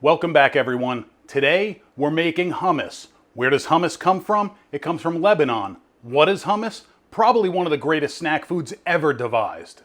Welcome back, everyone. Today, we're making hummus. Where does hummus come from? It comes from Lebanon. What is hummus? Probably one of the greatest snack foods ever devised.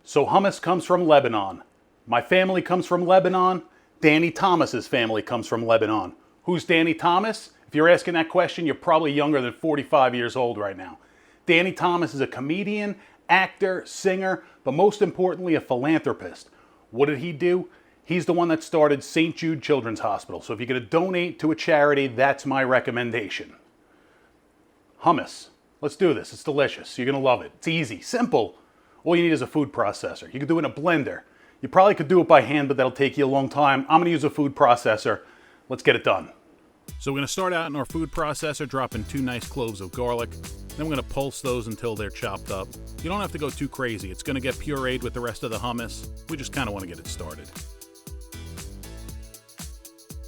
So hummus comes from Lebanon. My family comes from Lebanon. Danny Thomas's family comes from Lebanon. Who's Danny Thomas? If you're asking that question, you're probably younger than 45 years old right now. Danny Thomas is a comedian, actor, singer, but most importantly, a philanthropist. What did he do? He's the one that started St. Jude Children's Hospital. So if you're going to donate to a charity, that's my recommendation. Hummus. Let's do this. It's delicious. You're going to love it. It's easy, simple. All you need is a food processor. You can do it in a blender. You probably could do it by hand, but that'll take you a long time. I'm going to use a food processor. Let's get it done. So we're going to start out in our food processor, dropping 2 nice cloves of garlic. Then we're going to pulse those until they're chopped up. You don't have to go too crazy. It's going to get pureed with the rest of the hummus. We just kind of want to get it started.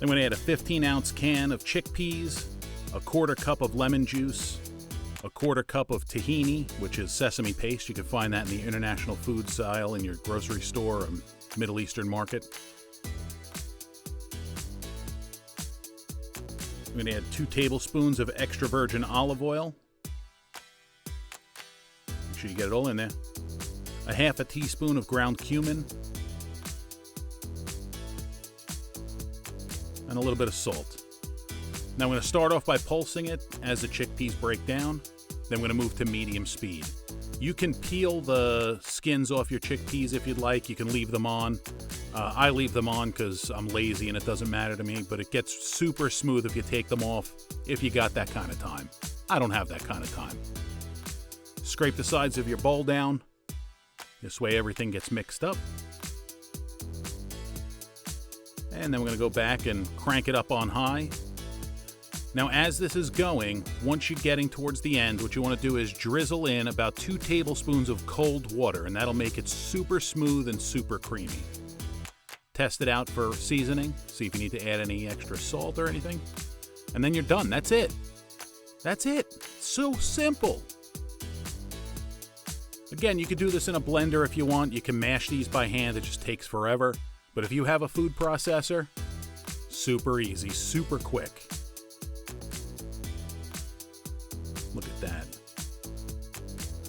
Then we're going to add a 15-ounce can of chickpeas, a 1/4 cup of lemon juice, a 1/4 cup of tahini, which is sesame paste. You can find that in the international foods aisle in your grocery store or Middle Eastern market. I'm going to add 2 tablespoons of extra virgin olive oil. Make sure you get it all in there. A 1/2 teaspoon of ground cumin. And a little bit of salt. Now I'm going to start off by pulsing it as the chickpeas break down. Then we're going to move to medium speed. You can peel the skins off your chickpeas if you'd like. You can leave them on. I leave them on because I'm lazy and it doesn't matter to me, but it gets super smooth if you take them off, if you got that kind of time. I don't have that kind of time. Scrape the sides of your bowl down. This way everything gets mixed up. And then we're going to go back and crank it up on high. Now, as this is going, once you're getting towards the end, what you want to do is drizzle in about 2 tablespoons of cold water, and that'll make it super smooth and super creamy. Test it out for seasoning, see if you need to add any extra salt or anything, and then you're done. That's it. That's it. So simple. Again, you could do this in a blender if you want. You can mash these by hand. It just takes forever. But if you have a food processor, super easy, super quick. Look at that.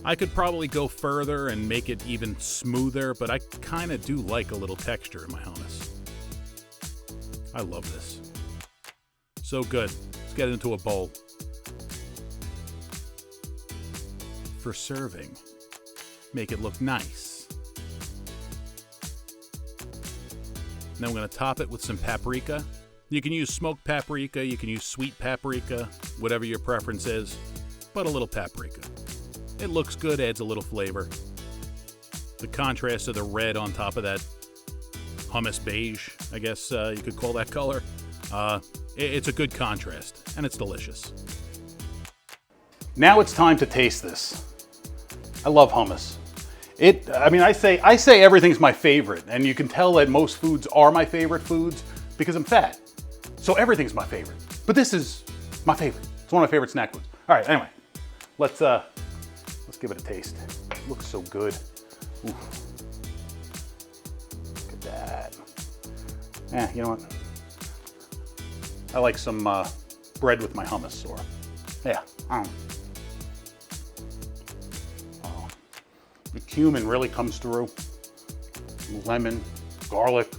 I could probably go further and make it even smoother, but I kind of do like a little texture in my hummus. I love this. So good. Let's get it into a bowl. For serving, make it look nice. Then we're going to top it with some paprika. You can use smoked paprika, you can use sweet paprika, whatever your preference is. But a little paprika. It looks good, adds a little flavor. The contrast of the red on top of that hummus beige, I guess you could call that color. It's a good contrast, and it's delicious. Now it's time to taste this. I love hummus. I say everything's my favorite, and you can tell that most foods are my favorite foods because I'm fat. So everything's my favorite. But this is my favorite. It's one of my favorite snack foods. All right, anyway. Let's give it a taste. It looks so good. Ooh. Look at that. You know what? I like some bread with my hummus, or yeah. The cumin really comes through. Lemon, garlic.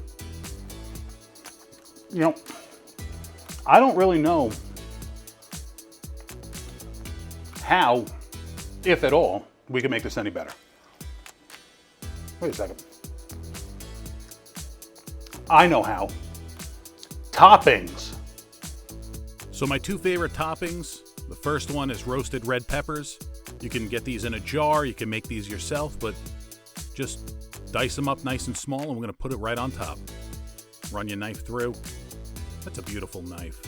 You know, I don't really know how, if at all, we can make this any better. Wait a second. I know how. Toppings. So my 2 favorite toppings, the first one is roasted red peppers. You can get these in a jar, you can make these yourself, but just dice them up nice and small and we're going to put it right on top. Run your knife through. That's a beautiful knife.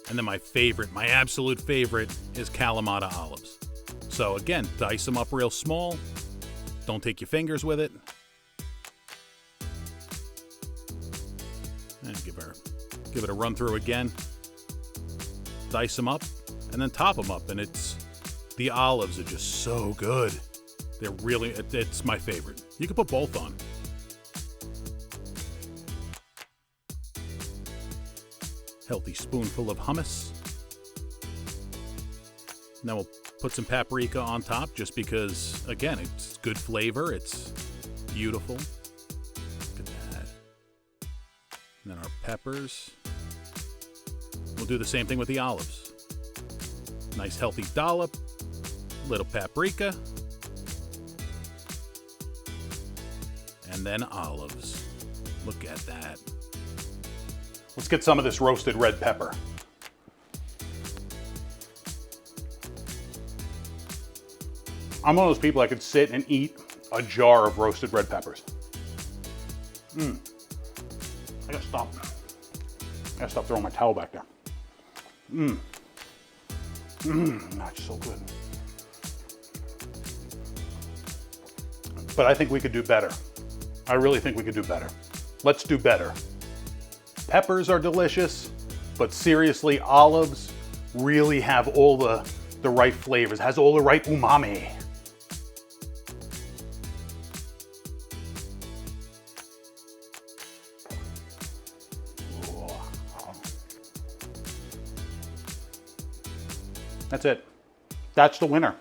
And then my favorite, my absolute favorite, is kalamata olives. So again, dice them up real small. Don't take your fingers with it. And give it a run through again. Dice them up, and then top them up. And the olives are just so good. They're really, it's my favorite. You can put both on. Healthy spoonful of hummus. Now we'll put some paprika on top just because, again, it's good flavor. It's beautiful. Look at that. And then our peppers. We'll do the same thing with the olives. Nice healthy dollop. Little paprika. And then olives. Look at that. Let's get some of this roasted red pepper. I'm one of those people that could sit and eat a jar of roasted red peppers. I gotta stop. I gotta stop throwing my towel back there. That's so good. But I think we could do better. I really think we could do better. Let's do better. Peppers are delicious, but seriously, olives really have all the right flavors, has all the right umami. That's it. That's the winner.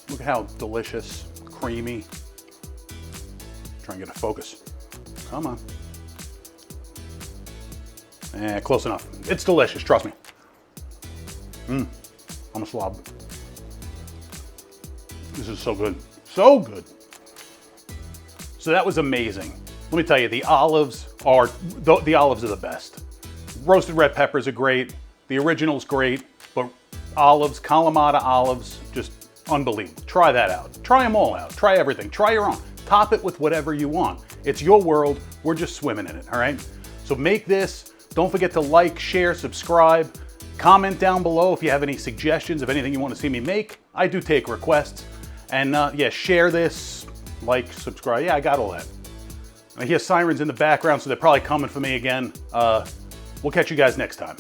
Look at how delicious, creamy. Try and get a focus. Come on. Close enough. It's delicious, trust me. I'm a slob. This is so good. So good. So that was amazing. Let me tell you, the olives are the best. Roasted red peppers are great. The original's great, but olives, kalamata olives, just unbelievable. Try that out. Try them all out. Try everything. Try your own. Top it with whatever you want. It's your world. We're just swimming in it, all right? So make this. Don't forget to like, share, subscribe. Comment down below if you have any suggestions of anything you want to see me make. I do take requests. And yeah, share this, like, subscribe. Yeah, I got all that. I hear sirens in the background, so they're probably coming for me again. We'll catch you guys next time.